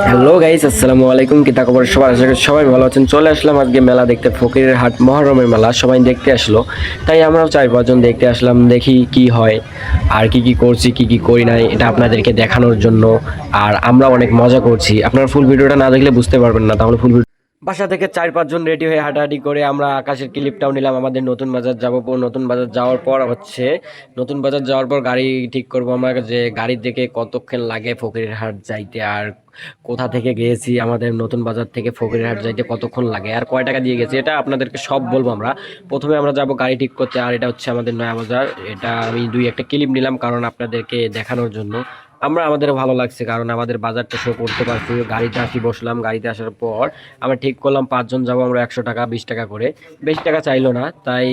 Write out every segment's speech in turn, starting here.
Hello guys, আসসালামু আলাইকুম। কি খবর সবার? আশা করি সবাই ভালো আছেন। চলে আসলাম আজকে মেলা দেখতে, ফকিরের হাট মহরমের মেলা। সবাই দেখতে আসলো, তাই আমরাও 4-5 জন দেখতে আসলাম। দেখি কি হয় আর কি কি করছি, কি কি করি নাই, এটা আপনাদেরকে দেখানোর জন্য। আর আমরা অনেক মজা করছি। আপনারা ফুল ভিডিওটা না দেখলে বুঝতে পারবেন না। তাহলে ফুল বাসা থেকে 4-5 জন রেডি হয়ে হাঁটাহাঁটি করে আমরা আকাশের ক্লিপটাও নিলাম। আমাদের নতুন বাজার যাবো। নতুন বাজার যাওয়ার পর নতুন বাজার যাওয়ার পর গাড়ি ঠিক করবো আমরা, যে গাড়ি থেকে কতক্ষণ লাগে ফকিরের হাট যাইতে, আর কোথা থেকে গিয়েছি, আমাদের নতুন বাজার থেকে ফকিরের হাট যাইতে কতক্ষণ লাগে, আর কয় টাকা দিয়ে গেছি, এটা আপনাদেরকে সব বলবো আমরা। প্রথমে আমরা যাব গাড়ি ঠিক করতে, আর এটা হচ্ছে আমাদের নয়া বাজার। এটা আমি 2-1টা ক্লিপ নিলাম কারণ আপনাদেরকে দেখানোর জন্য। আমাদের ভালো লাগছে কারণ আমাদের বাজারটা শো করতে পারছি। গাড়িতে বসলাম। গাড়িতে আসার পর আমরা ঠিক করলাম 5 জন যাবো আমরা, 100 টাকা 20 টাকা করে। বেশি টাকা চাইলো না, তাই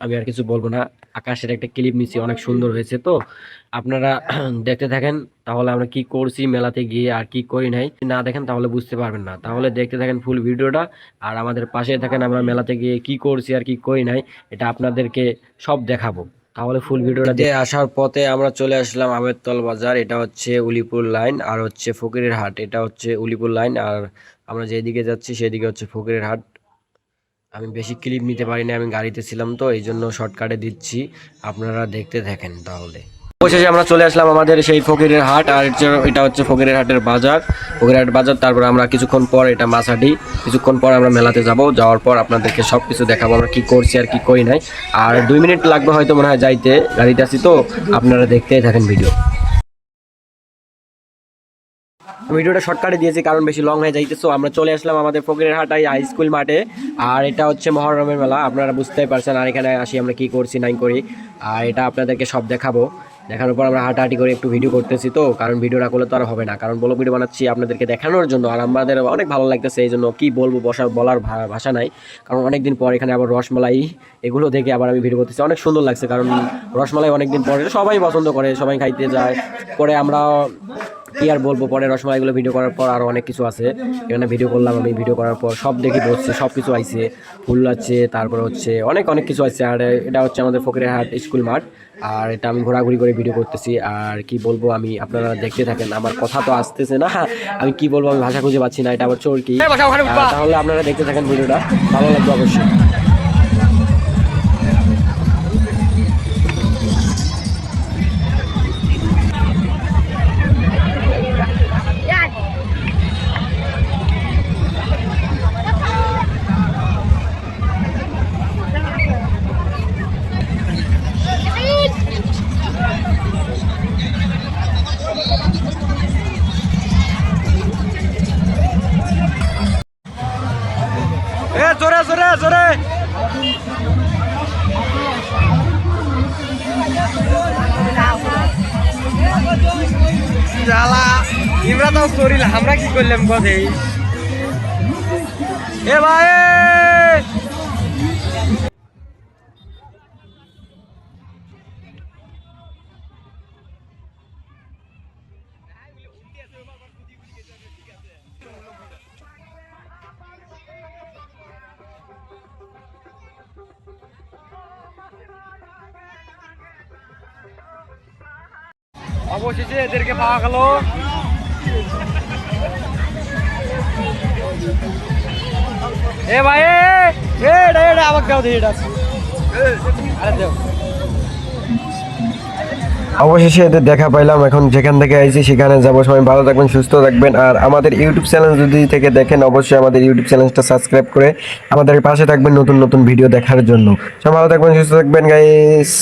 আমি আর কিছু বলবো না। আকাশের একটা ক্লিপ নিচ্ছি, অনেক সুন্দর হয়েছে। তো আপনারা দেখতে থাকেন তাহলে আমরা কি করছি মেলাতে গিয়ে আর কি করি নাই। না দেখেন তাহলে বুঝতে পারবেন না। তাহলে দেখতে থাকেন ফুল ভিডিওটা, আর আমাদের পাশে থাকেন। আমরা মেলাতে গিয়ে কি করছি আর কি করি নাই, এটা আপনাদেরকে সব দেখাবো। তাহলে ফুল ভিডিওটা দিয়ে আসার পথে আমরা চলে আসলাম আমেরতল বাজার। এটা হচ্ছে উলিপুর লাইন, আর হচ্ছে ফকিরের হাট। এটা হচ্ছে উলিপুর লাইন, আর আমরা যেদিকে যাচ্ছি সেদিকে হচ্ছে ফকিরের হাট। আমি বেশি ক্লিপ নিতে পারি না, আমি গাড়িতে ছিলাম তো এই জন্য শর্টকাটে দিচ্ছি। আপনারা দেখতে থাকেন তাহলে। অবশেষে আমরা চলে আসলাম আমাদের সেই ফকিরের হাট, আর এটা হচ্ছে ফকিরের হাটের বাজার। ফকিরের হাট বাজার, তারপর আমরা কিছুক্ষণ পর এটা মাছহাটি। কিছুক্ষণ পর আমরা মেলাতে যাব। যাওয়ার পর আপনাদেরকে সব কিছু দেখাবো আমরা কি করছি আর কি করি নাই। আর 2 মিনিট লাগবে হয়তো, মনে হয় যাইতে। গাড়িতে আছি তো, আপনারা দেখতেই থাকেন ভিডিও। ভিডিওটা শর্টকাটে দিয়েছি কারণ বেশি লং হয়ে যাইতেছে। আমরা চলে আসলাম আমাদের ফকিরের হাটাই হাই স্কুল মাঠে, আর এটা হচ্ছে মহরমের মেলা, আপনারা বুঝতেই পারছেন। আর এখানে আসি আমরা কি করছি নাই করি, আর এটা আপনাদেরকে সব দেখাবো। দেখানোর পর আমরা হাঁটাহাঁটি করে একটু ভিডিও করতেছি তো, কারণ ভিডিও না করলে তো আর হবে না, কারণ বলো ভিডিও বানাচ্ছি আপনাদেরকে দেখানোর জন্য। আর আমাদের অনেক ভালো লাগতেছে, এই জন্য কি বলবো, বলার ভাষা নাই। কারণ অনেকদিন পর এখানে আবার রসমালাই এগুলো দেখে আবার আমি ভিডিও করতেছি। অনেক সুন্দর লাগছে কারণ রসমালাই অনেকদিন পরে সবাই পছন্দ করে, সবাই খাইতে যায়। পরে আমরা কি আর বলবো, পরে রসমালাইগুলো ভিডিও করার পর আরও অনেক কিছু আছে এখানে ভিডিও করলাম আমি। ভিডিও করার পর সব দেখি বসছে, সব কিছু আইছে, ফুল আছে, তারপরে হচ্ছে অনেক কিছু আছে। আর এটা হচ্ছে আমাদের ফকিরের হাট স্কুল মাঠ, আর এটা আমি ঘোরাঘুরি করে ভিডিও করতেছি। আর কি বলবো, আপনারা দেখতে থাকেন। আমার কথা তো আসতেছে না, আমি কি বলবো, আমি ভাষা খুঁজে পাচ্ছি না। এটা আবার চোরকি। তাহলে আপনারা দেখতে থাকেন ভিডিওটা, ভালো লাগবে অবশ্যই। জোরে জোরে জোরে জ্বালা ইমরা তো করিল, আমরা কি করলাম কথা এ ভাই। অবশেষে এদেরকে পাওয়া গেল। এ ভাই আমাকে দাও দিয়ে অবশেষে এদের দেখা পাইলাম। এখন যেখান থেকে আইছি সেখানে যাবো। সবাই ভালো থাকবেন, সুস্থ থাকবেন। আর আমাদের ইউটিউব চ্যানেল যদি থেকে দেখেন, অবশ্যই আমাদের ইউটিউব চ্যানেলটা সাবস্ক্রাইব করে আমাদের পাশে থাকবেন নতুন নতুন ভিডিও দেখার জন্য। সবাই ভালো থাকবেন, সুস্থ থাকবেন গাইস।